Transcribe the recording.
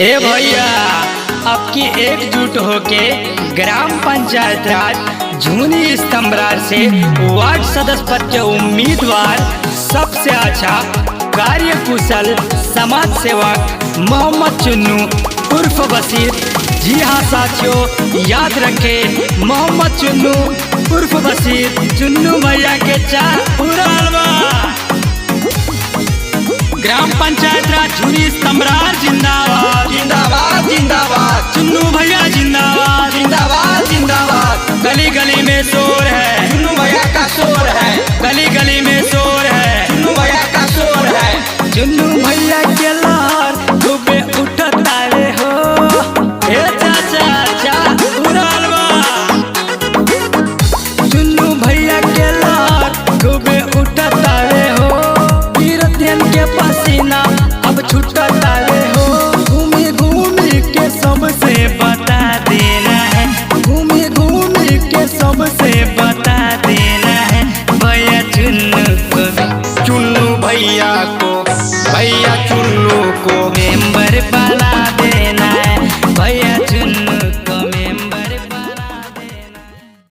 ए भैया, अब की एकजुट होके ग्राम पंचायत राज झुनी स्तंभरार से वार्ड सदस्य पद के उम्मीदवार सबसे अच्छा कार्य कुशल समाज सेवक मोहम्मद चुन्नू उर्फ बशीर। जी हाँ साथियों, याद रखें मोहम्मद चुन्नू उर्फ बशीर, चुन्नू भैया के चाह पूरा हलवा। ग्राम पंचायत राज झुनी स्तंभरार जिंदाबाद जिंदाबाद जिंदाबाद, चुन्नू भैया जिंदाबाद जिंदाबाद जिंदाबाद। गली गली में शोर है, चुन्नू भैया का शोर है, गली गली में शोर है, चुन्नू भैया का शोर है। चुन्नू भैया के लहर खूबे उठता रे हो। ए चाचा चा पूरा हलवा। चुन्नू भैया के लहर खूबे उठता रे हो। वीरध्यन के पसीना अब छूटता रे हो। घूमी घूमी के सबसे बता देना है, घूमी घूमी के सबसे बता देना है। भैया चुन्नू को, चुन्नू भैया को, भैया चुन्नू को मेंबर